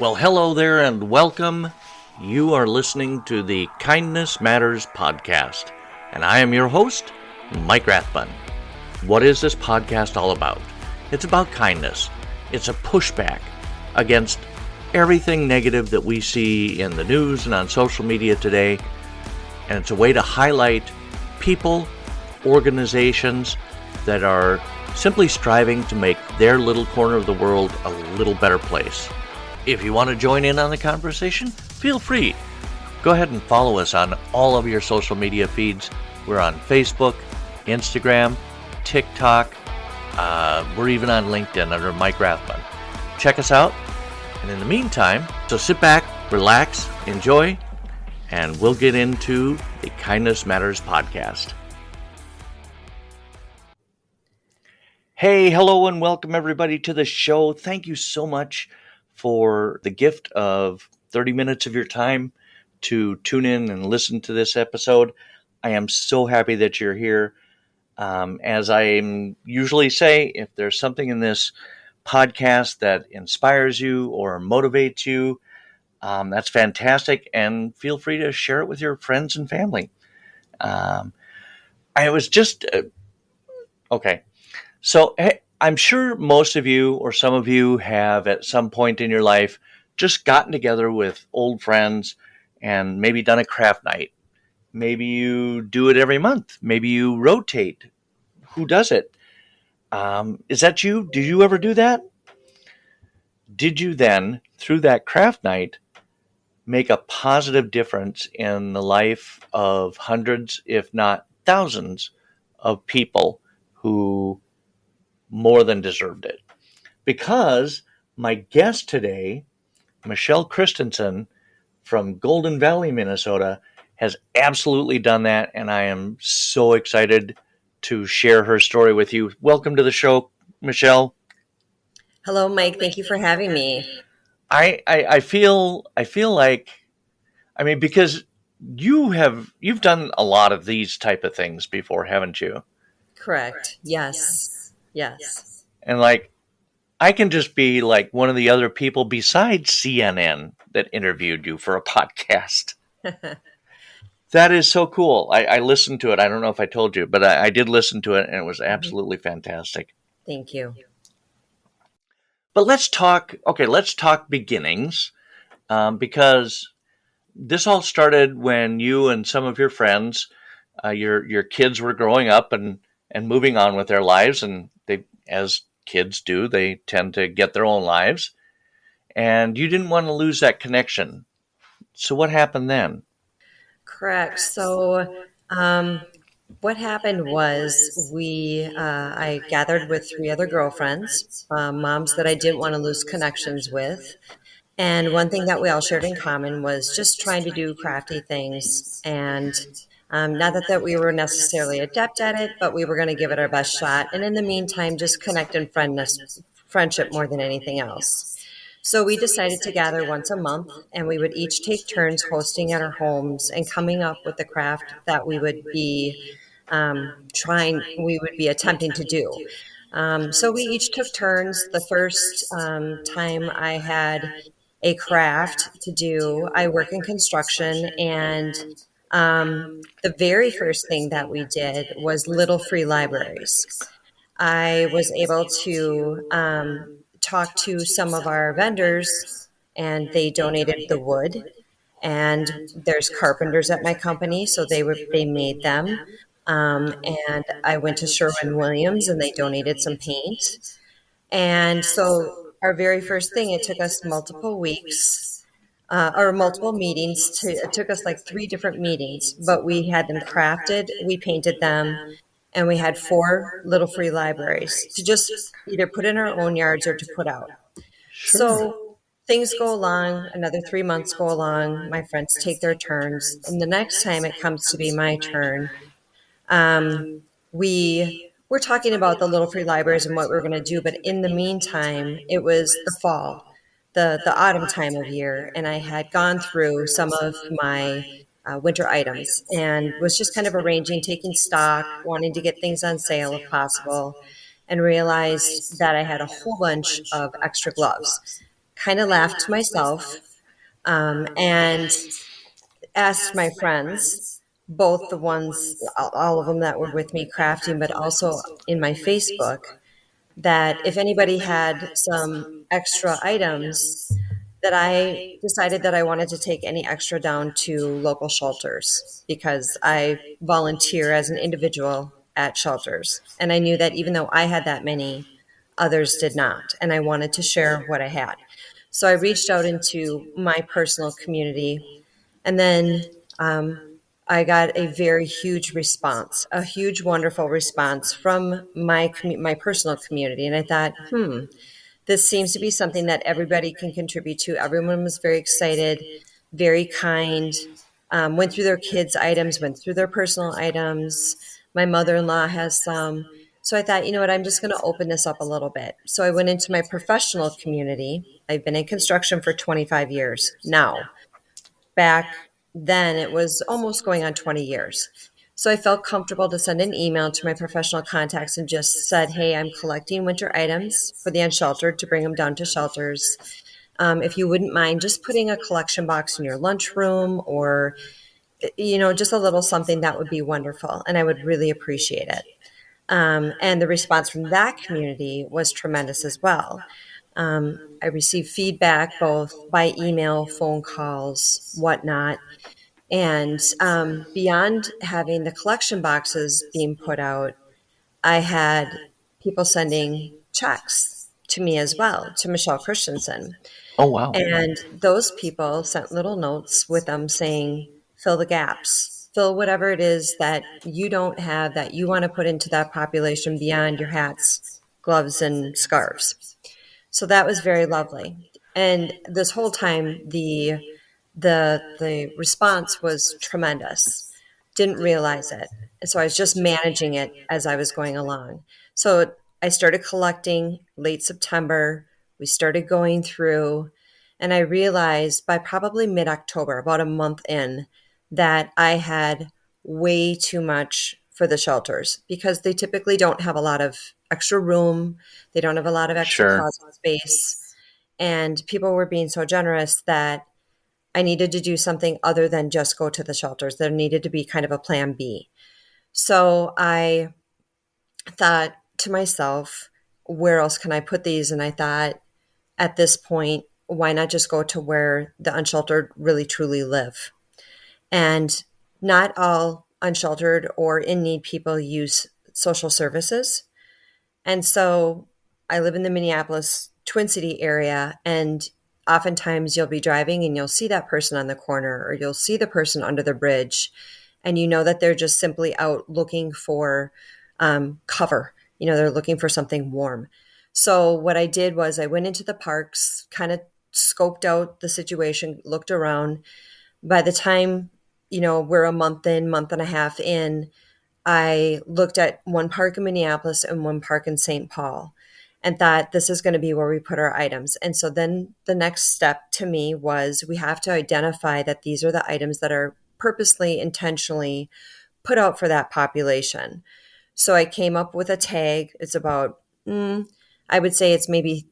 Well, hello there and welcome. You are listening to the Kindness Matters podcast, and I am your host, Mike Rathbun. What is this podcast all about? It's about kindness. It's a pushback against everything negative that we see in the news and on social media today, and it's a way to highlight people, organizations that are simply striving to make their little corner of the world a little better place. If you want to join in on the conversation, feel free. Go ahead and follow us on all of your social media feeds. We're on Facebook, Instagram, TikTok. We're even on LinkedIn under Mike Rathbun. Check us out. And in the meantime, so sit back, relax, enjoy, and we'll get into the Kindness Matters podcast. Hey, hello, and welcome everybody to the show. Thank you so much for the gift of 30 minutes of your time to tune in and listen to this episode. I am so happy that you're here. As I usually say, if there's something in this podcast that inspires you or motivates you, that's fantastic, and feel free to share it with your friends and family. I was just, okay. So I'm sure most of you or some of you have at some point in your life just gotten together with old friends and maybe done a craft night. Maybe you do it every month. Maybe you rotate. Who does it? Is that you? Did you ever do that? Did you then, through that craft night, make a positive difference in the life of hundreds, if not thousands, of people who more than deserved it? Because my guest today, Michelle Christensen from Golden Valley, Minnesota, has absolutely done that, and I am so excited to share her story with you. Welcome to the show, Michelle. Hello, Mike. Thank you for having me. I feel like, because you've done a lot of these type of things before, haven't you? Correct. Yes. And I can just be like one of the other people besides CNN that interviewed you for a podcast. That is so cool. I listened to it. I don't know if I told you, but I did listen to it, and it was absolutely fantastic. Thank you. But let's talk beginnings, because this all started when you and some of your friends, your kids were growing up and moving on with their lives, and they, as kids do, they tend to get their own lives, and you didn't want to lose that connection. So what happened then? Correct. So what happened was I gathered with 3 other girlfriends, moms that I didn't want to lose connections with. And one thing that we all shared in common was just trying to do crafty things. And not that we were necessarily adept at it, but we were going to give it our best shot. And in the meantime, just connect and friendship more than anything else. So we decided to gather once a month, and we would each take turns hosting at our homes and coming up with the craft that we would be attempting to do. So we each took turns. The first time I had a craft to do, I work in construction, and the very first thing that we did was little free libraries. I was able to talk to some of our vendors, and they donated the wood. And there's carpenters at my company, so they made them. And I went to Sherwin-Williams, and they donated some paint. And so our very first thing, it took us multiple weeks or multiple meetings. It took us like 3 different meetings, but we had them crafted, we painted them, and we had 4 little free libraries to just either put in our own yards or to put out. Sure. So things go along, another 3 months go along, my friends take their turns, and the next time it comes to be my turn, we're talking about the little free libraries and what we're going to do, but in the meantime, it was the fall, the autumn time of year, and I had gone through some of my winter items and was just kind of arranging, taking stock, wanting to get things on sale if possible, and realized that I had a whole bunch of extra gloves kind of laughed to myself, and asked my friends, both the ones, all of them that were with me crafting, but also in my Facebook, that if anybody had some extra items, that I decided that I wanted to take any extra down to local shelters because I volunteer as an individual at shelters. And I knew that even though I had that many, others did not. And I wanted to share what I had. So I reached out into my personal community, and then um, I got a very huge response, a huge, wonderful response from my personal community. And I thought, this seems to be something that everybody can contribute to. Everyone was very excited, very kind, went through their kids' items, went through their personal items. My mother in law has some. So I thought, you know what, I'm just going to open this up a little bit. So I went into my professional community. I've been in construction for 25 years now. Back then, it was almost going on 20 years. So I felt comfortable to send an email to my professional contacts and just said, hey, I'm collecting winter items for the unsheltered to bring them down to shelters. If you wouldn't mind just putting a collection box in your lunchroom, or, just a little something, that would be wonderful. And I would really appreciate it. And the response from that community was tremendous as well. I received feedback both by email, phone calls, whatnot. And beyond having the collection boxes being put out, I had people sending checks to me as well, to Michelle Christensen. Oh, wow. And those people sent little notes with them saying, fill the gaps, fill whatever it is that you don't have that you want to put into that population beyond your hats, gloves, and scarves. So that was very lovely. And this whole time, the response was tremendous. Didn't realize it. So I was just managing it as I was going along. So I started collecting late September. We started going through, and I realized by probably mid-October, about a month in, that I had way too much for the shelters because they typically don't have a lot of extra room. They don't have a lot of extra Sure. closet space. And people were being so generous that I needed to do something other than just go to the shelters. There needed to be kind of a plan B. So I thought to myself, where else can I put these? And I thought, at this point, why not just go to where the unsheltered really truly live? And not all unsheltered or in need people use social services. And so I live in the Minneapolis Twin City area, and oftentimes you'll be driving and you'll see that person on the corner, or you'll see the person under the bridge, and you know that they're just simply out looking for cover. They're looking for something warm. So what I did was I went into the parks, kind of scoped out the situation, looked around. By the time, we're a month and a half in, I looked at one park in Minneapolis and one park in St. Paul and thought, this is going to be where we put our items. And so then the next step to me was, we have to identify that these are the items that are purposely, intentionally put out for that population. So I came up with a tag. It's about, I would say it's maybe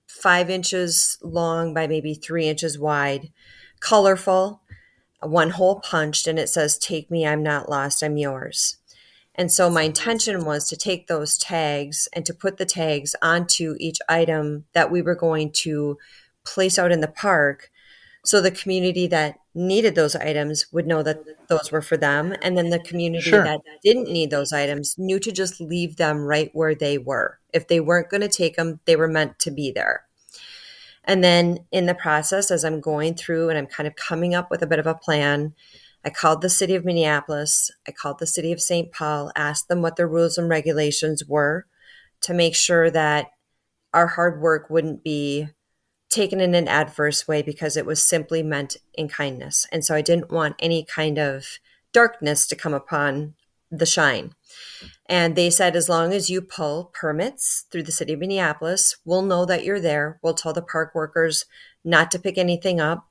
5 inches long by maybe 3 inches wide, colorful, one hole punched, and it says, take me, I'm not lost, I'm yours. And so my intention was to take those tags and to put the tags onto each item that we were going to place out in the park, so the community that needed those items would know that those were for them. And then the community Sure. that didn't need those items knew to just leave them right where they were. If they weren't going to take them, they were meant to be there. And then in the process, as I'm going through and I'm kind of coming up with a bit of a plan, I called the city of Minneapolis. I called the city of St. Paul, asked them what their rules and regulations were to make sure that our hard work wouldn't be taken in an adverse way, because it was simply meant in kindness. And so I didn't want any kind of darkness to come upon the shine. And they said, as long as you pull permits through the city of Minneapolis, we'll know that you're there. We'll tell the park workers not to pick anything up.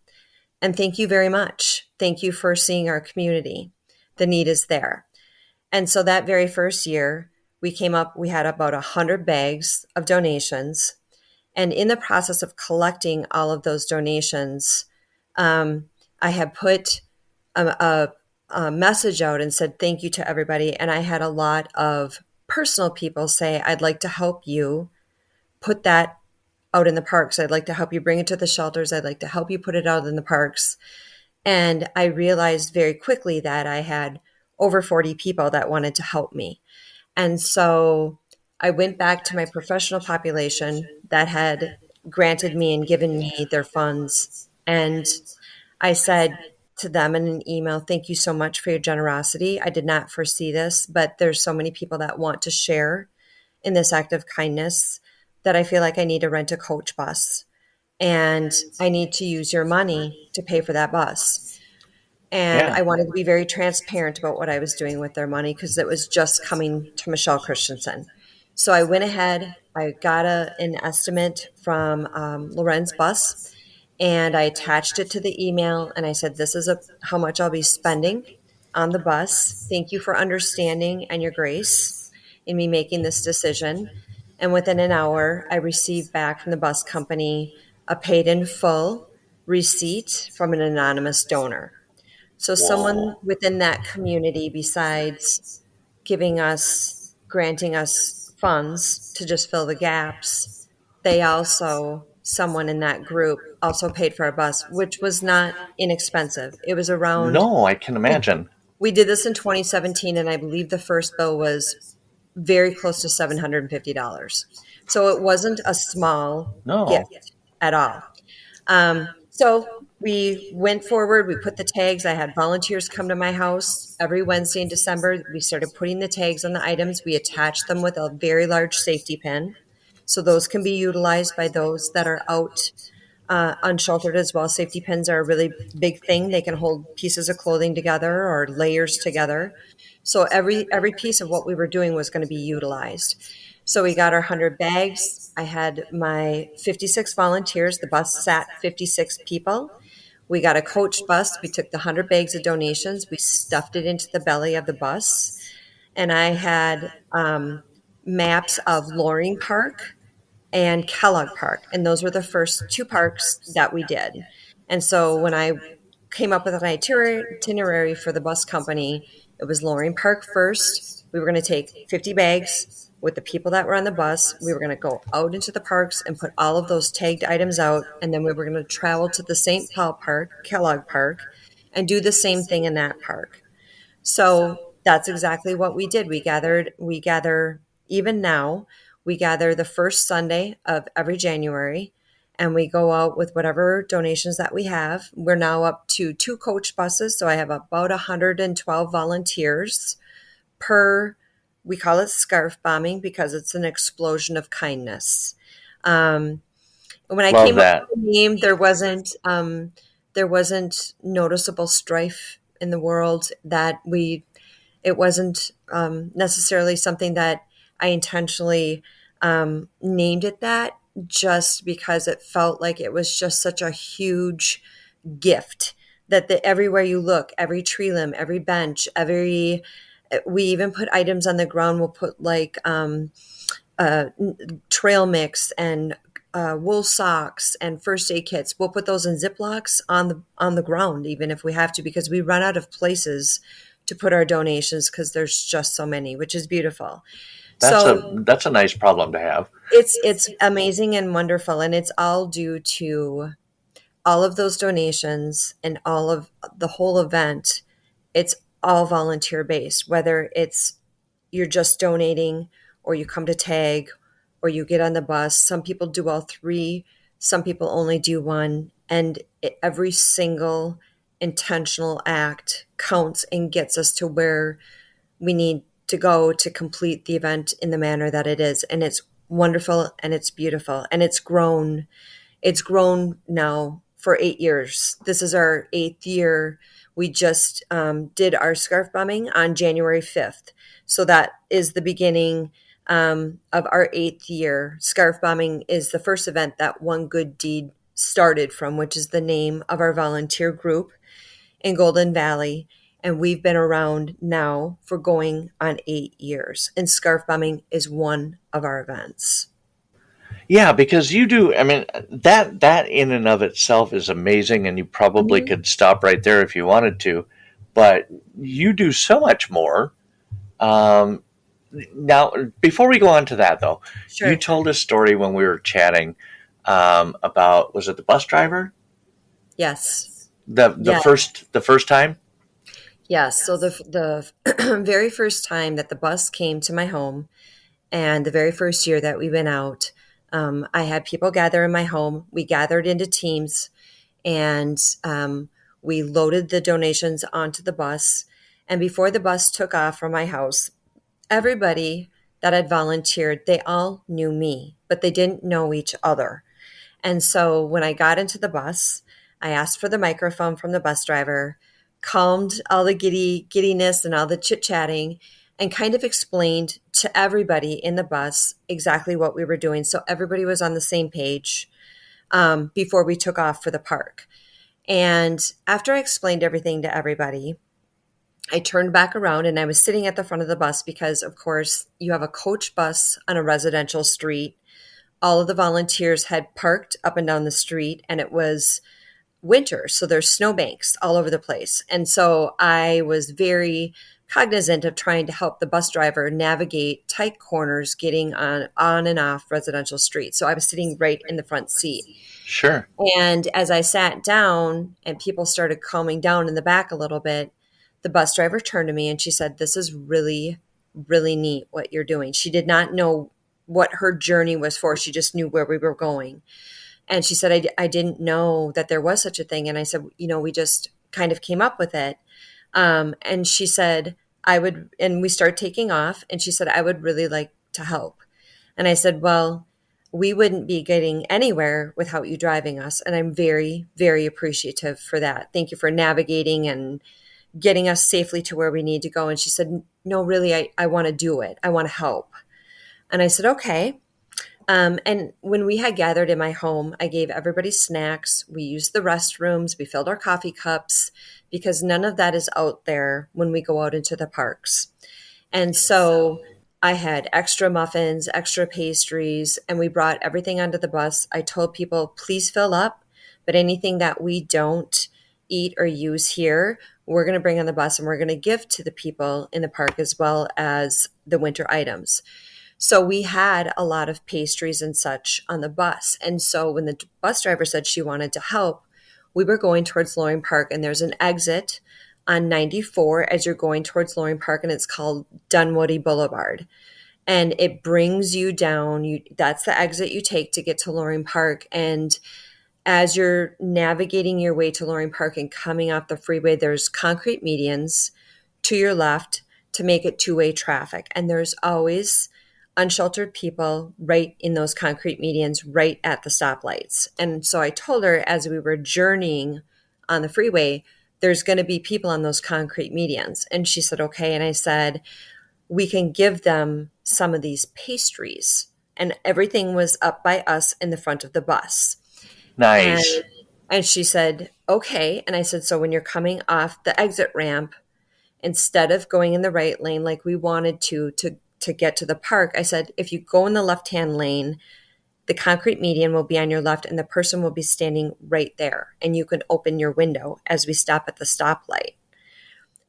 And thank you very much. Thank you for seeing our community. The need is there. And so that very first year, we had about 100 bags of donations. And in the process of collecting all of those donations, um, I had put a message out and said thank you to everybody. And I had a lot of personal people say, I'd like to help you put that out in the parks. I'd like to help you bring it to the shelters. I'd like to help you put it out in the parks. And I realized very quickly that I had over 40 people that wanted to help me. And so I went back to my professional population that had granted me and given me their funds. And I said to them in an email, thank you so much for your generosity. I did not foresee this, but there's so many people that want to share in this act of kindness that I feel like I need to rent a coach bus and I need to use your money to pay for that bus. And Yeah. I wanted to be very transparent about what I was doing with their money because it was just coming to Michelle Christensen. So I went ahead, I got an estimate from Loren's Bus, and I attached it to the email. And I said, this is how much I'll be spending on the bus. Thank you for understanding and your grace in me making this decision. And within an hour, I received back from the bus company a paid in full receipt from an anonymous donor. So someone Whoa. within that community, besides giving us, granting us funds to just fill the gaps, they also, someone in that group also paid for our bus, which was not inexpensive. It was around, No, I can we, imagine. we did this in 2017, and I believe the first bill was very close to $750. So it wasn't a small No. gift at all. So we went forward. We put the tags. I had volunteers come to my house every Wednesday in December. We started putting the tags on the items. We attached them with a very large safety pin. So those can be utilized by those that are out unsheltered as well. Safety pins are a really big thing. They can hold pieces of clothing together or layers together. So every piece of what we were doing was going to be utilized. So we got our 100 bags. I had my 56 volunteers. The bus sat 56 people. We got a coach bus. We took the 100 bags of donations. We stuffed it into the belly of the bus. And I had maps of Loring Park and Kellogg Park. And those were the first two parks that we did. And so when I came up with an itinerary for the bus company, it was Loring Park first. We were going to take 50 bags with the people that were on the bus. We were going to go out into the parks and put all of those tagged items out. And then we were going to travel to the St. Paul Park, Kellogg Park, and do the same thing in that park. So that's exactly what we did. We gather, even now, we gather the first Sunday of every January and we go out with whatever donations that we have. We're now up to 2 coach buses. So I have about 112 volunteers per, we call it scarf bombing because it's an explosion of kindness. Um, when I Love came up with that. the name, there wasn't noticeable strife in the world that it wasn't necessarily something that I intentionally named it that, just because it felt like it was just such a huge gift that everywhere you look, every tree limb, every bench, we even put items on the ground. We'll put like uh, trail mix and wool socks and first aid kits. We'll put those in Ziplocs on the ground, even if we have to, because we run out of places to put our donations because there's just so many, which is beautiful. So That's a nice problem to have. it's amazing and wonderful, and it's all due to all of those donations and all of the whole event. It's all volunteer based, whether it's you're just donating or you come to tag or you get on the bus. Some people do all three, some people only do one. And every single intentional act counts and gets us to where we need to go to complete the event in the manner that it is. And it's wonderful and it's beautiful and it's grown. It's grown now for 8 years. This is our 8th year. We just did our scarf bombing on January 5th. So that is the beginning of our 8th year. Scarf bombing is the first event that One Good Deed started from, which is the name of our volunteer group in Golden Valley. And we've been around now for going on 8 years. And scarf bombing is one of our events. Yeah, because you do. I mean, that in and of itself is amazing, and you probably Hmm. could stop right there if you wanted to. But you do so much more. Um, Now, before we go on to that, though, you Sure. told a story when we were chatting about, was it the bus driver? Yes. The Yeah. first time. Yes. So the very first time that the bus came to my home, and the very first year that we went out, I had people gather in my home. We gathered into teams, and we loaded the donations onto the bus. And before the bus took off from my house, everybody that had volunteered, they all knew me, but they didn't know each other. And so when I got into the bus, I asked for the microphone from the bus driver, calmed all the giddiness and all the chit chatting, and kind of explained to everybody in the bus exactly what we were doing. So everybody was on the same page before we took off for the park. And after I explained everything to everybody, I turned back around and I was sitting at the front of the bus because, of course, you have a coach bus on a residential street. All of the volunteers had parked up and down the street, and it was winter. So there's snowbanks all over the place. And so I was very cognizant of trying to help the bus driver navigate tight corners getting on and off residential streets. So I was sitting right in the front seat. Sure. And as I sat down and people started calming down in the back a little bit, the bus driver turned to me and she said, "This is really, really neat what you're doing." She did not know what her journey was for. She just knew where we were going. And she said, I didn't know that there was such a thing. And I said, we just kind of came up with it. And she said, and we started taking off. And she said, "I would really like to help." And I said, "Well, we wouldn't be getting anywhere without you driving us. And I'm very, very appreciative for that. Thank you for navigating and getting us safely to where we need to go." And she said, "No, really, I want to do it. I want to help." And I said, "Okay." And when we had gathered in my home, I gave everybody snacks. We used the restrooms. We filled our coffee cups because none of that is out there when we go out into the parks. And so I had extra muffins, extra pastries, and we brought everything onto the bus. I told people, please fill up, but anything that we don't eat or use here, we're going to bring on the bus and we're going to give to the people in the park as well as the winter items. So we had a lot of pastries and such on the bus. And so when the bus driver said she wanted to help, we were going towards Loring Park, and there's an exit on 94 as you're going towards Loring Park, and it's called Dunwoody Boulevard. And it brings you down. That's the exit you take to get to Loring Park. And as you're navigating your way to Loring Park and coming off the freeway, there's concrete medians to your left to make it two-way traffic. And there's always unsheltered people right in those concrete medians, right at the stoplights. And so I told her as we were journeying on the freeway, there's going to be people on those concrete medians. And she said, okay. And I said, we can give them some of these pastries. And everything was up by us in the front of the bus. And Nice. and she said, okay. And I said, so when you're coming off the exit ramp, instead of going in the right lane like we wanted to get to the park, I said, if you go in the left-hand lane, the concrete median will be on your left and the person will be standing right there. And you can open your window as we stop at the stoplight.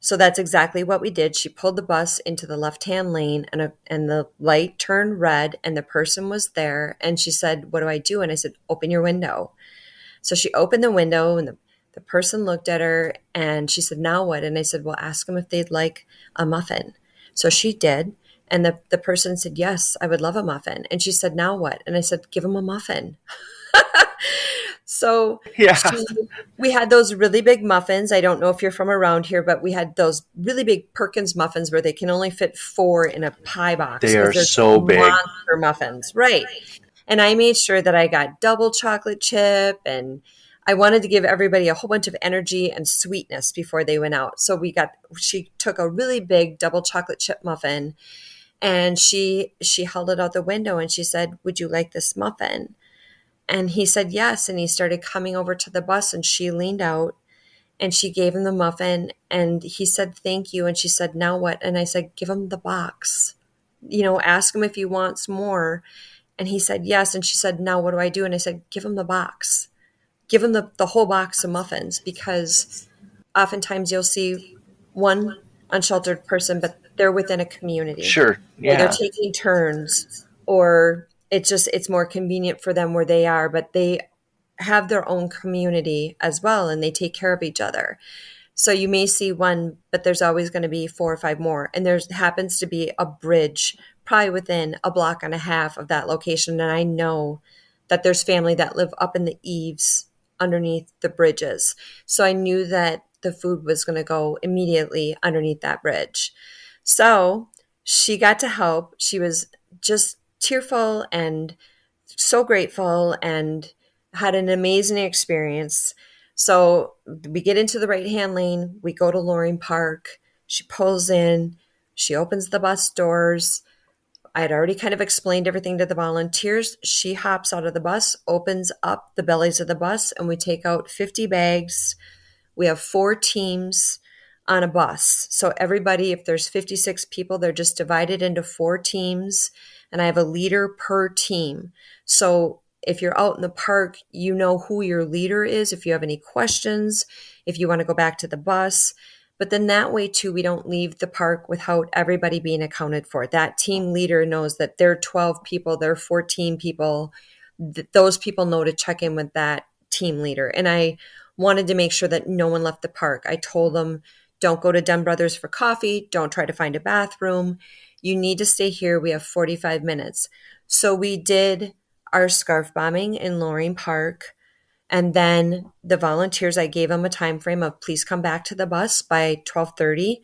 So that's exactly what we did. She pulled the bus into the left-hand lane and the light turned red and the person was there. And she said, what do I do? And I said, open your window. So she opened the window and the person looked at her and she said, now what? And I said, well, ask them if they'd like a muffin. So she did. And the person said, yes, I would love a muffin. And she said, now what? And I said, give them a muffin. So Yeah. she, we had those really big muffins. I don't know if you're from around here, but we had those really big Perkins muffins where they can only fit four in a pie box They because are they're just so big. monster muffins. Right. And I made sure that I got double chocolate chip, and I wanted to give everybody a whole bunch of energy and sweetness before they went out. So she took a really big double chocolate chip muffin and she held it out the window and she said, would you like this muffin? And he said yes. And he started coming over to the bus and she leaned out and she gave him the muffin and he said, thank you. And she said, now what? And I said, give him the box, ask him if he wants more. And he said, yes. And she said, now what do I do? And I said, give him the box. Give him the whole box of muffins, because oftentimes you'll see one unsheltered person, but they're within a community, Sure. or they're Yeah. taking turns, or it's more convenient for them where they are, but they have their own community as well, and they take care of each other. So you may see one, but there's always going to be 4 or 5 more. And there happens to be a bridge probably within a block and a half of that location. And I know that there's family that live up in the eaves underneath the bridges. So I knew that the food was going to go immediately underneath that bridge. So she got to help. She was just tearful and so grateful and had an amazing experience. So we get into the right hand lane. We go to Loring Park. She pulls in. She opens the bus doors. I had already kind of explained everything to the volunteers. She hops out of the bus, opens up the bellies of the bus, and we take out 50 bags. We have 4 teams on a bus. So everybody, if there's 56 people, they're just divided into 4 teams. And I have a leader per team. So if you're out in the park, you know who your leader is. If you have any questions, if you want to go back to the bus. But then that way too, we don't leave the park without everybody being accounted for. That team leader knows that they're 12 people, they're 14 people. Those people know to check in with that team leader. And I wanted to make sure that no one left the park. I told them, don't go to Dunn Brothers for coffee. Don't try to find a bathroom. You need to stay here. We have 45 minutes. So we did our scarf bombing in Loring Park. And then the volunteers, I gave them a time frame of please come back to the bus by 12:30.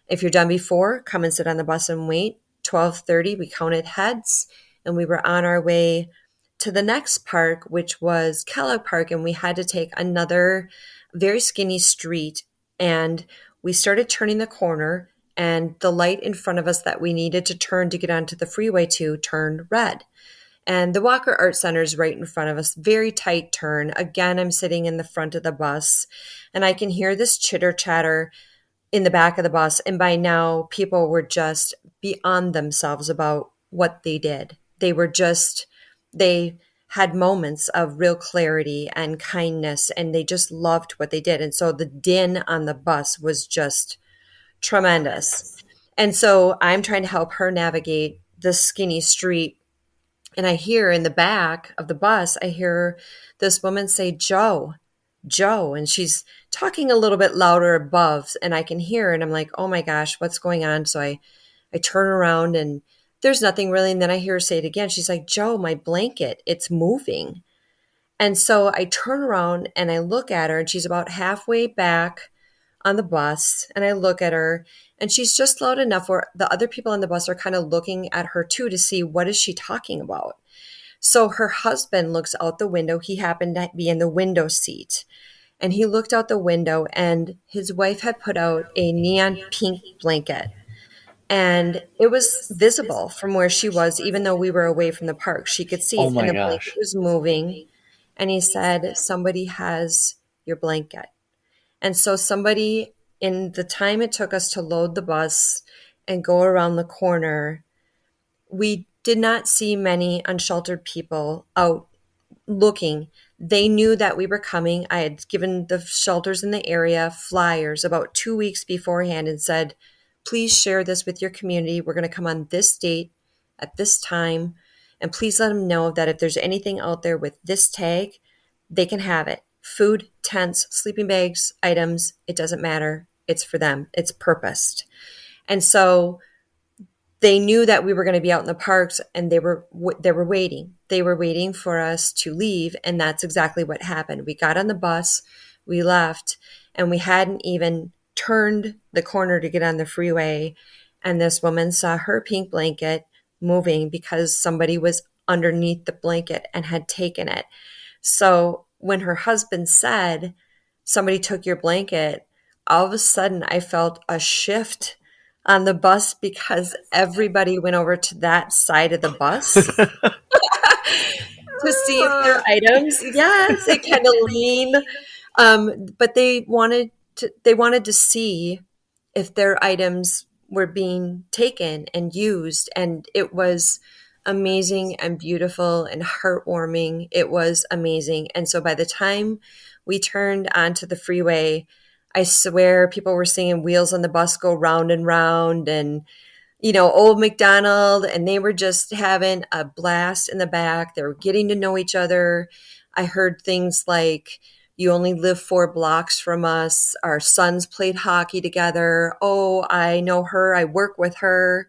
If you're done before, come and sit on the bus and wait. 12:30, we counted heads, and we were on our way to the next park, which was Kellogg Park, and we had to take another very skinny street. And we started turning the corner, and the light in front of us that we needed to turn to get onto the freeway to turned red. And the Walker Art Center is right in front of us, very tight turn. Again, I'm sitting in the front of the bus, and I can hear this chitter chatter in the back of the bus. And by now, people were just beyond themselves about what they did. They had moments of real clarity and kindness, and they just loved what they did. And so the din on the bus was just tremendous. And so I'm trying to help her navigate the skinny street. And I hear in the back of the bus, I hear this woman say, Joe, Joe. And she's talking a little bit louder above, and I can hear, and I'm like, oh my gosh, what's going on? So I turn around and there's nothing really. And then I hear her say it again. She's like, Joe, my blanket, it's moving. And so I turn around and I look at her, and she's about halfway back on the bus. And I look at her, and she's just loud enough where the other people on the bus are kind of looking at her too to see what is she talking about. So her husband looks out the window. He happened to be in the window seat. And he looked out the window, and his wife had put out a neon pink blanket. And it was visible from where she was, even though we were away from the park. She could see Oh it, and my the blanket gosh. was moving. And he said, somebody has your blanket. And so somebody, in the time it took us to load the bus and go around the corner, we did not see many unsheltered people out looking. They knew that we were coming. I had given the shelters in the area flyers about 2 weeks beforehand and said, please share this with your community. We're going to come on this date at this time. And please let them know that if there's anything out there with this tag, they can have it. Food, tents, sleeping bags, items, it doesn't matter. It's for them. It's purposed. And so they knew that we were going to be out in the parks, and they were waiting. They were waiting for us to leave, and that's exactly what happened. We got on the bus, we left, and we hadn't even turned the corner to get on the freeway, and this woman saw her pink blanket moving because somebody was underneath the blanket and had taken it. So when her husband said, somebody took your blanket, all of a sudden I felt a shift on the bus because everybody went over to that side of the bus to see if their items, yes, it kind of lean. But they wanted to see if their items were being taken and used. And it was amazing and beautiful and heartwarming. It was amazing. And so by the time we turned onto the freeway, I swear people were singing Wheels on the Bus Go Round and Round and, Old MacDonald, and they were just having a blast in the back. They were getting to know each other. I heard things like, "You only live 4 blocks from us. Our sons played hockey together. Oh, I know her. I work with her."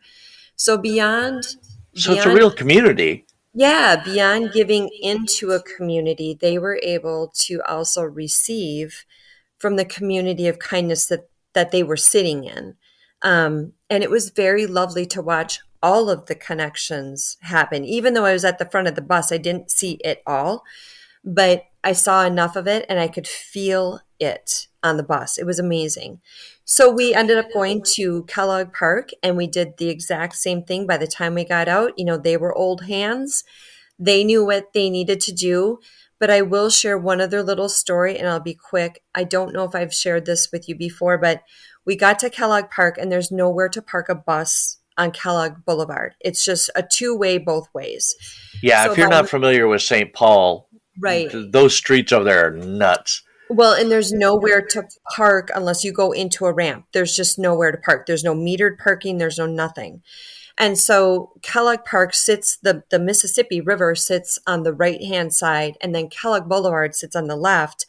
So So it's a beyond, real community. yeah, beyond giving into a community, they were able to also receive from the community of kindness that they were sitting in. And it was very lovely to watch all of the connections happen. Even though I was at the front of the bus, I didn't see it all, but I saw enough of it and I could feel it on the bus. It was amazing. So we ended up going to Kellogg Park and we did the exact same thing. By the time we got out, they were old hands. They knew what they needed to do. But I will share one other little story and I'll be quick. I don't know if I've shared this with you before, but we got to Kellogg Park and there's nowhere to park a bus on Kellogg Boulevard. It's just a two-way both ways. Yeah, So if you're about, not familiar with St. Paul, right. those streets over there are nuts. Well, and there's nowhere to park unless you go into a ramp. There's just nowhere to park. There's no metered parking. There's no nothing. And so Kellogg Park the Mississippi River sits on the right hand side, and then Kellogg Boulevard sits on the left.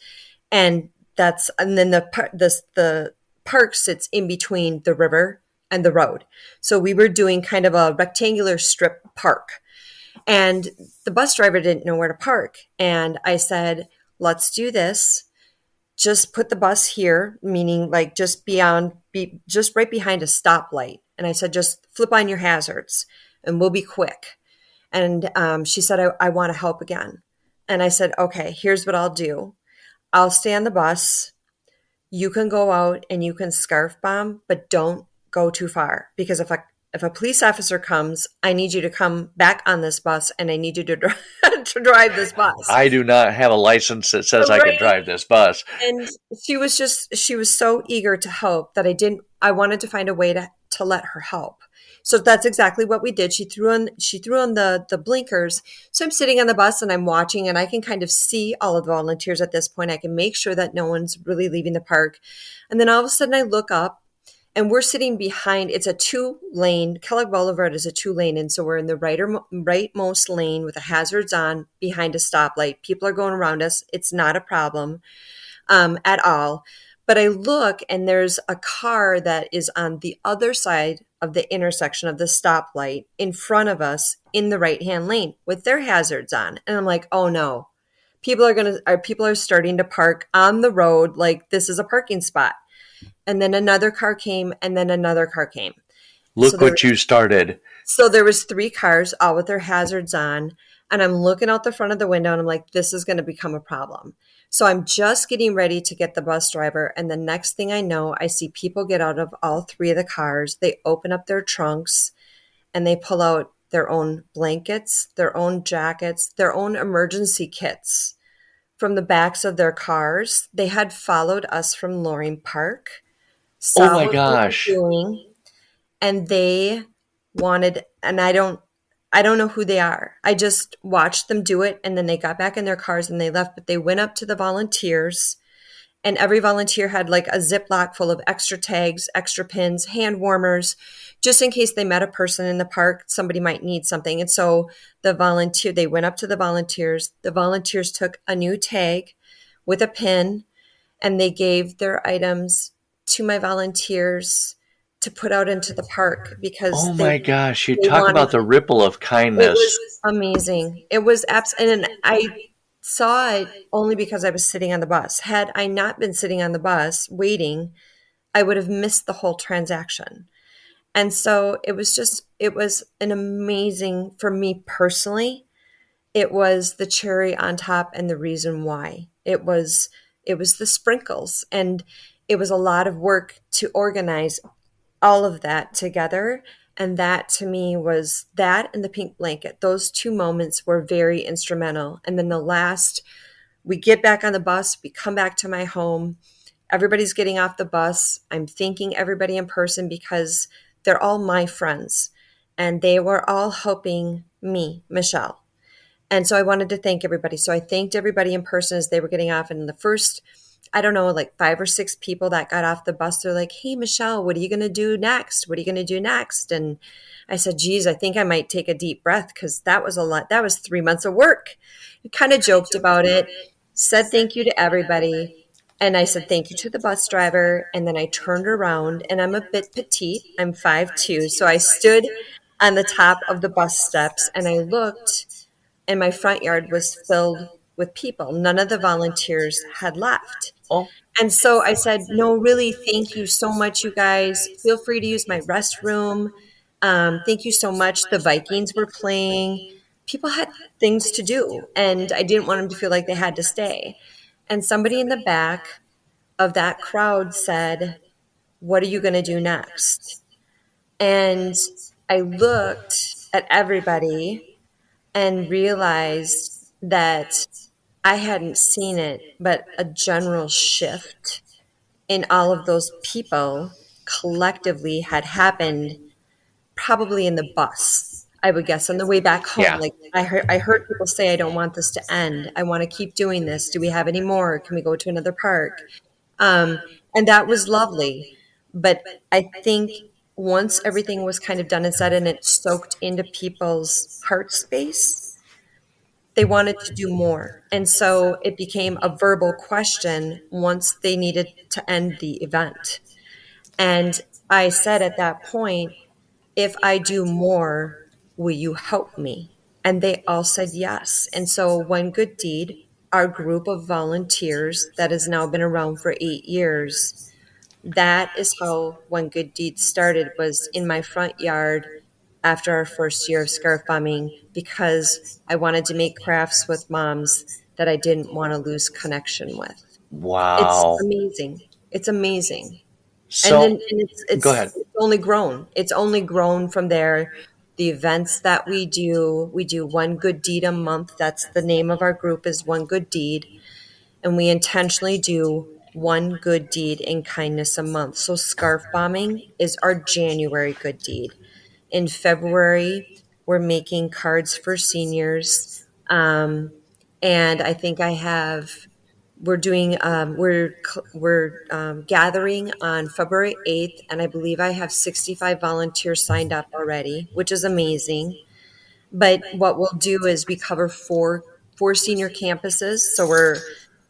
And then the park sits in between the river and the road. So we were doing kind of a rectangular strip park. And the bus driver didn't know where to park. And I said, let's do this. Just put the bus here, meaning like just just right behind a stoplight. And I said, just flip on your hazards and we'll be quick. And she said, I want to help again. And I said, okay, here's what I'll do. I'll stay on the bus. You can go out and you can scarf bomb, but don't go too far. Because if a police officer comes, I need you to come back on this bus and I need you to, to drive this bus. I do not have a license that says I can Right. drive this bus. And she was so eager to help that I wanted to find a way to let her help. So that's exactly what we did. She threw on the blinkers. So I'm sitting on the bus and I'm watching and I can kind of see all of the volunteers at this point. I can make sure that no one's really leaving the park. And then all of a sudden I look up and we're sitting behind, it's a 2-lane, Kellogg Boulevard is a 2-lane. And so we're in the rightmost lane with the hazards on behind a stoplight. People are going around us. It's not a problem at all. But I look and there's a car that is on the other side of the intersection of the stoplight in front of us in the right-hand lane with their hazards on. And I'm like, oh no, people are starting to park on the road like this is a parking spot. And then another car came and then another car came. Look what you started. So there was 3 cars, all with their hazards on. And I'm looking out the front of the window and I'm like, this is going to become a problem. So I'm just getting ready to get the bus driver. And the next thing I know, I see people get out of all 3 of the cars. They open up their trunks and they pull out their own blankets, their own jackets, their own emergency kits from the backs of their cars. They had followed us from Loring Park, Oh saw my what we were gosh. doing, and they wanted, and I don't know who they are. I just watched them do it and then they got back in their cars and they left, but they went up to the volunteers and every volunteer had like a Ziploc full of extra tags, extra pins, hand warmers, just in case they met a person in the park, somebody might need something. And so they went up to the volunteers took a new tag with a pin and they gave their items to my volunteers to put out into the park because Oh my gosh. You they talk wanted. about the ripple of It kindness. was amazing. It was and I saw it only because I was sitting on the bus. Had I not been sitting on the bus waiting, I would have missed the whole transaction. And so it was an amazing, for me personally, it was the cherry on top and the reason why. It was the sprinkles and it was a lot of work to organize all of that together. And that to me was that and the pink blanket. Those 2 moments were very instrumental. And then we get back on the bus, we come back to my home. Everybody's getting off the bus. I'm thanking everybody in person because they're all my friends. And they were all helping me, Michelle. And so I wanted to thank everybody. So I thanked everybody in person as they were getting off. And the first, I don't know, like 5 or 6 people that got off the bus, they're like, "Hey, Michelle, what are you going to do next? What are you going to do next?" And I said, "Geez, I think I might take a deep breath because that was a lot. That was 3 months of work." I kind of joked about it, said thank you to everybody. And I said thank you to the bus driver. And then I turned around, and I'm a bit petite. I'm 5'2". So I stood on the top of the bus steps and I looked, and my front yard was filled with people. None of the volunteers had left. Oh, And so I said, "No, really, thank you so much, you guys. Feel free to use my restroom. Thank you so much." The Vikings were playing. People had things to do, and I didn't want them to feel like they had to stay. And somebody in the back of that crowd said, "What are you going to do next?" And I looked at everybody and realized that I hadn't seen it, but a general shift in all of those people collectively had happened probably in the bus. I would guess on the way back home. yeah. Like I heard people say, "I don't want this to end. I want to keep doing this. Do we have any more? Can we go to another park?" Um, and that was lovely. But I think once everything was kind of done and said and it soaked into people's heart space, they wanted to do more. And so it became a verbal question once they needed to end the event. And I said at that point, "If I do more, will you help me?" And they all said yes. And so One Good Deed, our group of volunteers that has now been around for 8 years, that is how One Good Deed started, was in my front yard after our first year of scarf bombing, because I wanted to make crafts with moms that I didn't want to lose connection with. It's Wow. amazing. It's amazing. And then So, and go ahead. it's only grown. It's only grown from there. The events that we do One Good Deed a month. That's the name of our group, is One Good Deed. And we intentionally do one good deed in kindness a month. So scarf bombing is our January good deed. In February, we're making cards for seniors. Um, and I think I have we're doing we're gathering on February 8th, and I believe I have 65 volunteers signed up already, which is amazing. But what we'll do is we cover four senior campuses. So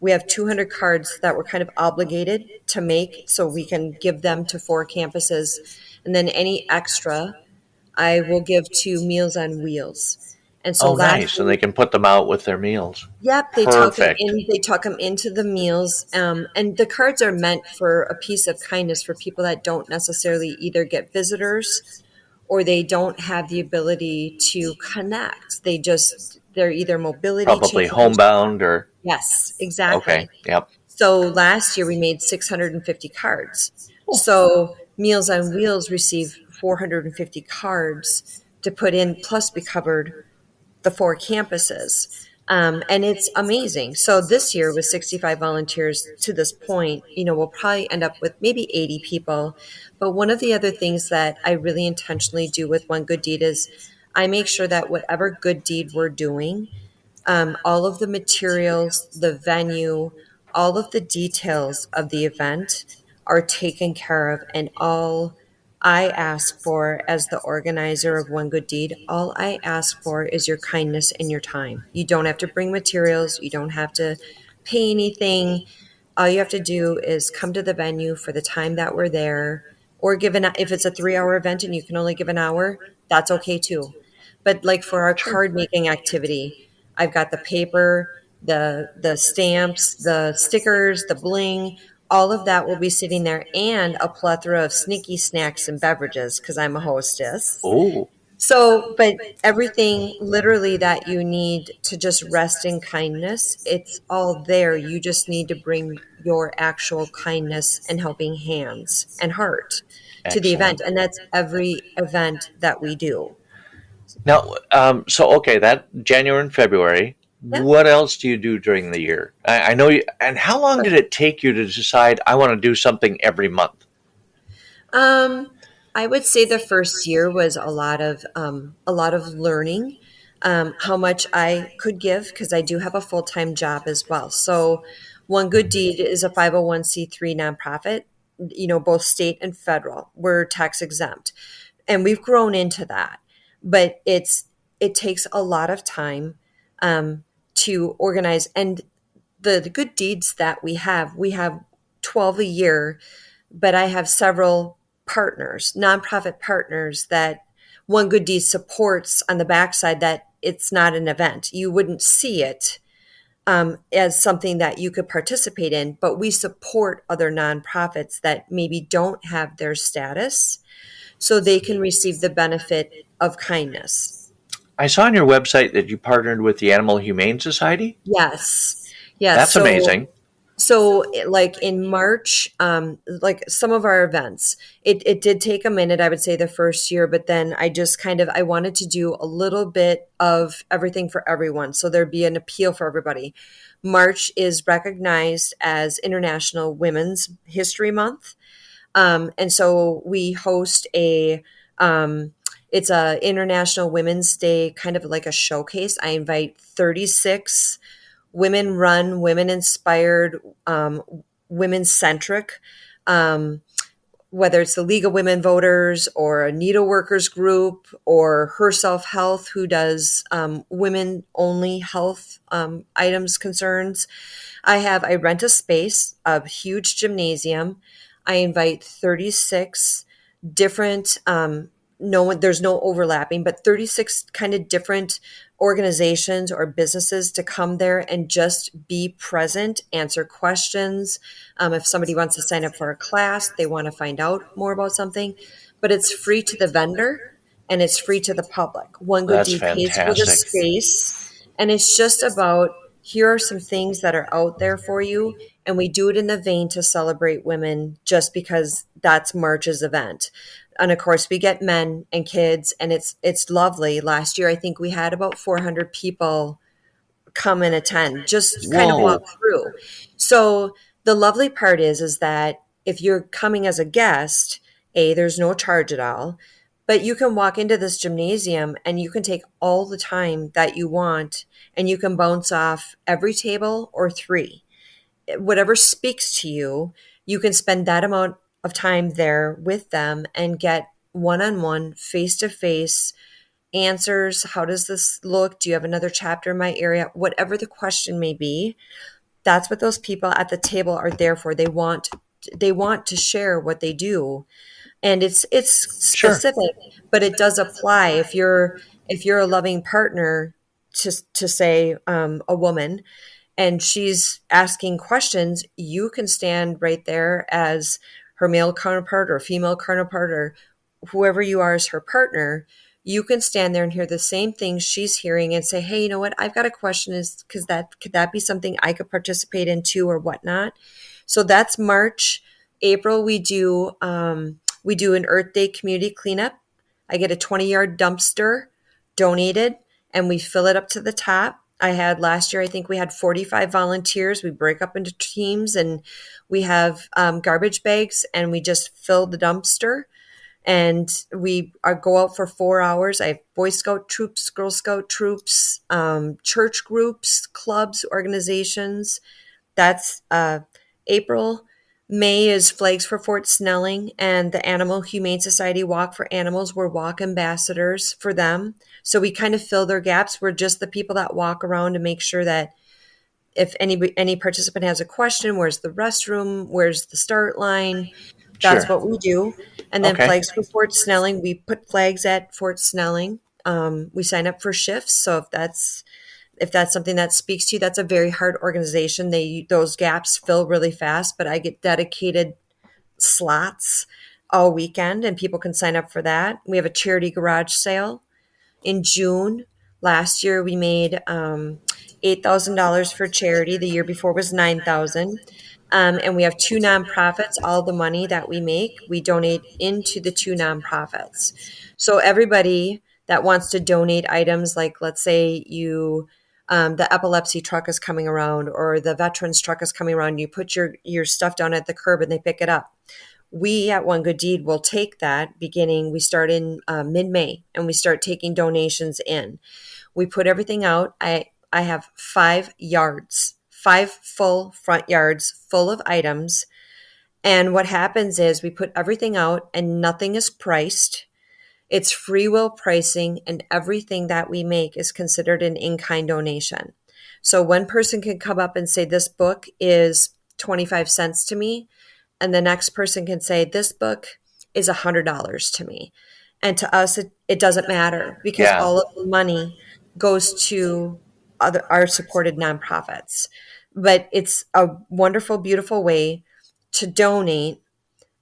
we have 200 cards that we're kind of obligated to make, so we can give them to 4 campuses, and then any extra I will give to Meals on Wheels. And so Oh, last nice. And year, they can put them out with their meals. yep, they tuck them Perfect. in. They tuck them into the meals, and the cards are meant for a piece of kindness for people that don't necessarily either get visitors or they don't have the ability to connect. They're either mobility Probably challenged. homebound or, Yes, okay. exactly. Yep. So last year we made 650 cards. So Meals on Wheels received 450 cards to put in, plus we covered the 4 campuses. And it's amazing. So this year, with 65 volunteers to this point, we'll probably end up with maybe 80 people. But one of the other things that I really intentionally do with One Good Deed is I make sure that whatever good deed we're doing, all of the materials, the venue, all of the details of the event are taken care of. And all I ask for as the organizer of One Good Deed, all I ask for is your kindness and your time. You don't have to bring materials, you don't have to pay anything. All you have to do is come to the venue for the time that we're there, or if it's a 3 hour event and you can only give an hour, that's okay too. But like for our Sure. card making activity, I've got the paper, the stamps, the stickers, the bling, all of that will be sitting there, and a plethora of sneaky snacks and beverages because I'm a hostess. Oh, So, but everything literally that you need to just rest in kindness, it's all there. You just need to bring your actual kindness and helping hands and heart to the event. excellent. And that's every event that we do. Now, so okay, that January and February. Yeah. What else do you do during the year? I know you. And how long did it take you to decide I want to do something every month? Um, I would say the first year was a lot of learning. how much I could give because I do have a full-time job as well. So One Good Deed is a 501c3 nonprofit, both state and federal. We're tax exempt. And we've grown into that. But it takes a lot of time to organize. And the good deeds that we have 12 a year, but I have several partners, nonprofit partners that One Good Deed supports on the backside, that it's not an event. You wouldn't see it as something that you could participate in, but we support other nonprofits that maybe don't have their status so they can receive the benefit of kindness. I saw on your website that you partnered with the Animal Humane Society. Yes. Yes. That's amazing. Like in March, like some of our events, it did take a minute, I would say the first year, but then I just I wanted to do a little bit of everything for everyone. So there'd be an appeal for everybody. March is recognized as International Women's History Month. And so we host it's a International Women's Day, kind of like a showcase. I invite 36 women run, women inspired, women centric, whether it's the League of Women Voters or a needle workers group or Herself Health, who does women only health items concerns. I rent a space, a huge gymnasium. I invite 36 different, there's no overlapping, but 36 kind of different organizations or businesses to come there and just be present, answer questions. If somebody wants to sign up for a class, they want to find out more about something, but it's free to the vendor and it's free to the public. One Good That's Deed pays for the fantastic. space, and it's just about, here are some things that are out there for you. And we do it in the vein to celebrate women just because that's March's event. And of course, we get men and kids, and it's lovely. Last year, I think we had about 400 people come and attend, just kind of walk Whoa. through. So the lovely part is that if you're coming as a guest, there's no charge at all, but you can walk into this gymnasium and you can take all the time that you want, and you can bounce off every table or three. Whatever speaks to you, you can spend that amount of time there with them and get one-on-one, face-to-face answers. How does this look? Do you have another chapter in my area? Whatever the question may be, that's what those people at the table are there for. They want to share what they do. And it's Sure. specific, but it does apply if you're a loving partner, to say a woman, and she's asking questions, you can stand right there as her male counterpart or female counterpart or whoever you are as her partner. You can stand there and hear the same things she's hearing and say, hey, you know what? I've got a question. Could that be something I could participate in too, or whatnot? So that's March. April, we do an Earth Day community cleanup. I get a 20-yard dumpster donated and we fill it up to the top. I had last year, I think we had 45 volunteers. We break up into teams and we have garbage bags and we just fill the dumpster. And we go out for 4 hours. I have Boy Scout troops, Girl Scout troops, church groups, clubs, organizations. That's April. May is Flags for Fort Snelling and the Animal Humane Society Walk for Animals. We're walk ambassadors for them. So we kind of fill their gaps. We're just the people that walk around to make sure that if any participant has a question, where's the restroom, where's the start line, that's Sure. what we do. And then Okay. Flags for Fort Snelling, we put flags at Fort Snelling. We sign up for shifts. So if that's something that speaks to you, that's a very hard organization. Those gaps fill really fast, but I get dedicated slots all weekend and people can sign up for that. We have a charity garage sale in June. Last year we made $8,000 for charity. The year before was 9,000. And we have two nonprofits. All the money that we make, we donate into the two nonprofits. So everybody that wants to donate items, like let's say the epilepsy truck is coming around or the veterans truck is coming around, you put your stuff down at the curb and they pick it up. We at One Good Deed will take that we start in mid-May and we start taking donations in. We put everything out. I have 5 yards, 5 full front yards full of items. And what happens is we put everything out and nothing is priced. It's free will pricing, and everything that we make is considered an in-kind donation. So one person can come up and say, this book is 25 cents to me. And the next person can say, this book is $100 to me. And to us, it doesn't matter because Yeah. all of the money goes to our supported nonprofits. But it's a wonderful, beautiful way to donate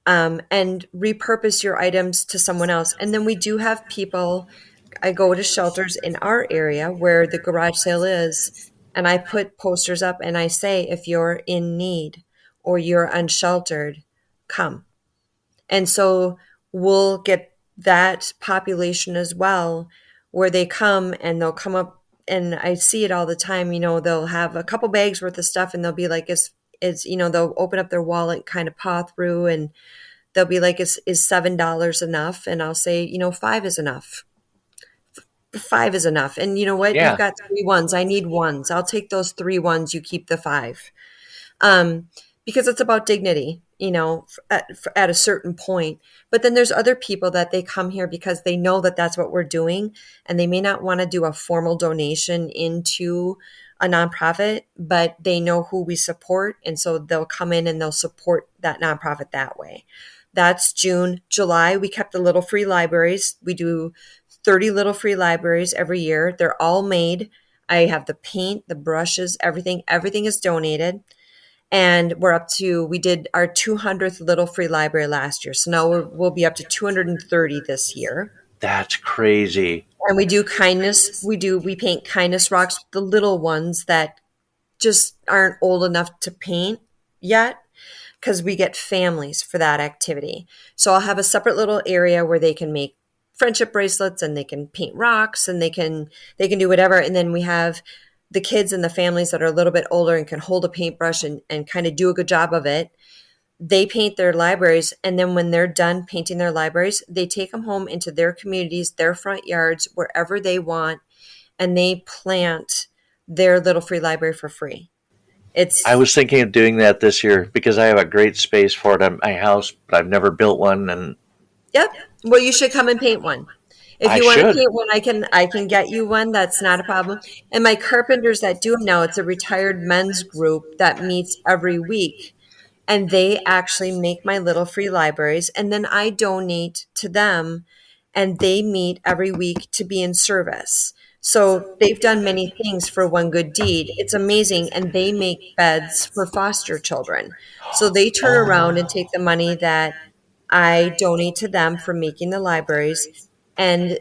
and repurpose your items to someone else. And then we do have people, I go to shelters in our area where the garage sale is, and I put posters up and I say, if you're in need or you're unsheltered, come. And so we'll get that population as well, where they come and they'll come up, and I see it all the time. They'll have a couple bags worth of stuff and they'll be like, they'll open up their wallet, kind of paw through, and they'll be like, is $7 enough? And I'll say, five is enough. Five is enough. And you know what? You've Yeah. got 3 ones. I need ones. I'll take those 3 ones. You keep the five. um, because it's about dignity, at a certain point. But then there's other people that they come here because they know that that's what we're doing, and they may not want to do a formal donation into a nonprofit, but they know who we support, and so they'll come in and they'll support that nonprofit that way. That's June. July, we kept the little free libraries. We do 30 little free libraries every year. They're all made. I have the paint, the brushes, everything. Everything is donated. And we did our 200th Little Free Library last year. So now we'll be up to 230 this year. That's crazy. And we do kindness. We paint kindness rocks, the little ones that just aren't old enough to paint yet, because we get families for that activity. So I'll have a separate little area where they can make friendship bracelets and they can paint rocks and they can do whatever. And then we have the kids and the families that are a little bit older and can hold a paintbrush and kind of do a good job of it. They paint their libraries, and then when they're done painting their libraries, they take them home into their communities, their front yards, wherever they want, and they plant their little free library for free. I It's was thinking of doing that this year because I have a great space for it at my house, but I've never built one, and Yep. Well, you should come and paint one. If I you want to should. paint one, I can get you one. That's not a problem. And my carpenters that do them now, it's a retired men's group that meets every week, and they actually make my little free libraries, and then I donate to them, and they meet every week to be in service. So they've done many things for one good deed. It's amazing, and they make beds for foster children. So they turn around and Oh, take the money that I donate to them for making the libraries, and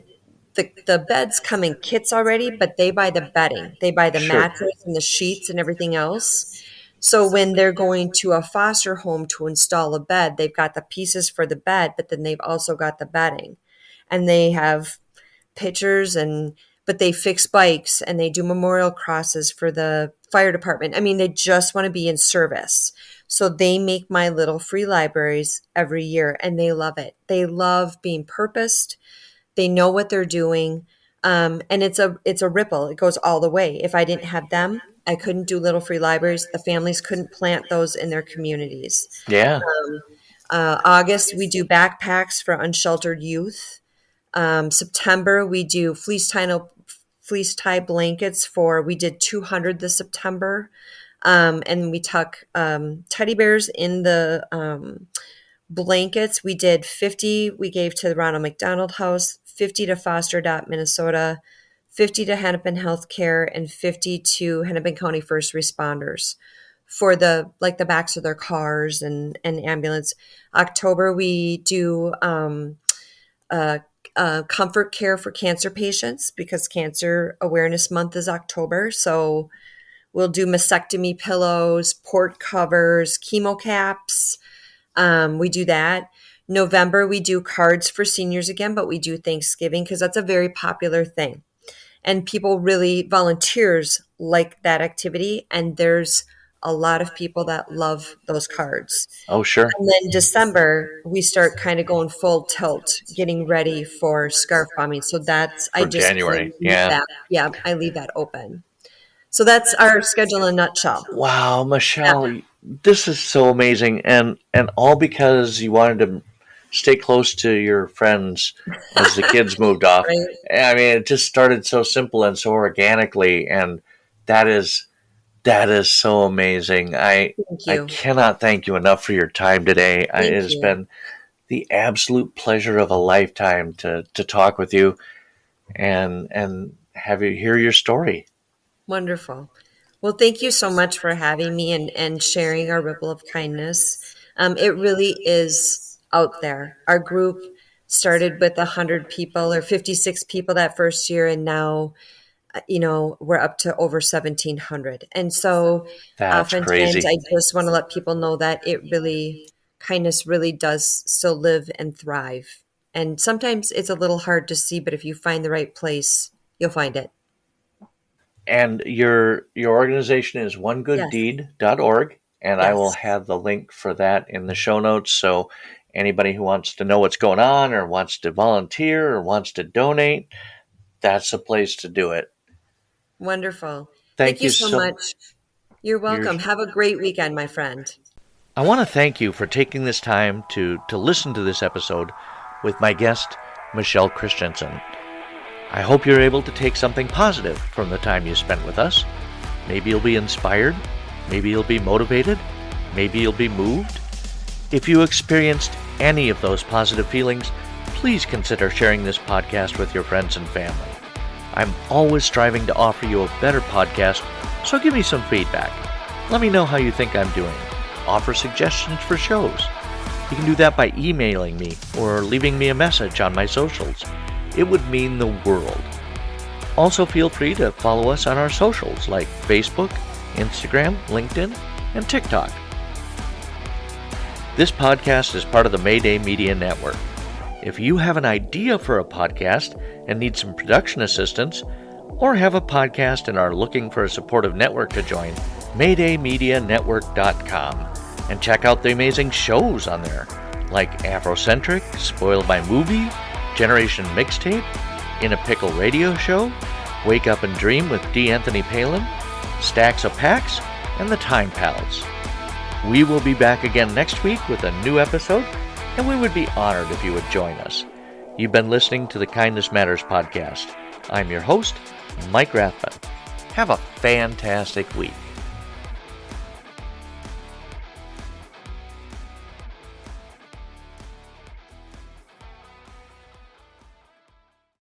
the beds come in kits already, but they buy the bedding. They buy the sure. mattress and the sheets and everything else. So when they're going to a foster home to install a bed, they've got the pieces for the bed, but then they've also got the bedding. And they have pictures, but they fix bikes and they do memorial crosses for the fire department. I mean, they just want to be in service. So they make my little free libraries every year, and they love it. They love being purposed. They know what they're doing. And it's a ripple. It goes all the way. If I didn't have them, I couldn't do little free libraries. The families couldn't plant those in their communities. Yeah. August, we do backpacks for unsheltered youth. September, we do fleece tie blankets we did 200 this September. And we tuck teddy bears in the blankets. We did 50, we gave to the Ronald McDonald House, 50 to Foster Dot Minnesota, 50 to Hennepin Healthcare, and 50 to Hennepin County First Responders for the backs of their cars and ambulance. October, we do uh, comfort care for cancer patients because Cancer Awareness Month is October. So we'll do mastectomy pillows, port covers, chemo caps. We do that. November, we do cards for seniors again, but we do Thanksgiving because that's a very popular thing. And volunteers like that activity. And there's a lot of people that love those cards. Oh, sure. And then December, we start kind of going full tilt, getting ready for scarf bombing. So that's, I For just kind January. of leave Yeah. that. Yeah, I leave that open. So that's our schedule in a nutshell. Wow, Yeah. Michelle, this is so amazing, and all because you wanted to stay close to your friends as the kids moved off. Right. I mean, it just started so simple and so organically, and that is that is so amazing. Thank I you. cannot thank you enough for your time today. It Thank has you. been the absolute pleasure of a lifetime to talk with you and have you hear your story. Wonderful. Well, thank you so much for having me and sharing our ripple of kindness. It really is out there. Our group started with 100 people or 56 people that first year, and now, we're up to over 1,700. And so That's oftentimes crazy. I just want to let people know that kindness really does still live and thrive. And sometimes it's a little hard to see, but if you find the right place, you'll find it. And your organization is Yes. onegooddeed.org, and I will Yes. have the link for that in the show notes. So anybody who wants to know what's going on, or wants to volunteer, or wants to donate, that's the place to do it. Wonderful. Thank Thank you you so so. much. You're You're, welcome. Have a great weekend, my friend. I want to thank you for taking this time to listen to this episode with my guest, Michelle Christensen. I hope you're able to take something positive from the time you spent with us. Maybe you'll be inspired. Maybe you'll be motivated. Maybe you'll be moved. If you experienced any of those positive feelings, please consider sharing this podcast with your friends and family. I'm always striving to offer you a better podcast, so give me some feedback. Let me know how you think I'm doing. Offer suggestions for shows. You can do that by emailing me or leaving me a message on my socials. It would mean the world. Also, feel free to follow us on our socials like Facebook, Instagram, LinkedIn, and TikTok. This podcast is part of the Mayday Media Network. If you have an idea for a podcast and need some production assistance, or have a podcast and are looking for a supportive network to join, MaydayMediaNetwork.com, and check out the amazing shows on there, like Afrocentric, Spoiled by Movie, Generation Mixtape, In a Pickle Radio Show, Wake Up and Dream with D. Anthony Palin, Stacks of Packs, and The Time Pals. We will be back again next week with a new episode, and we would be honored if you would join us. You've been listening to the Kindness Matters podcast. I'm your host, Mike Rathbun. Have a fantastic week.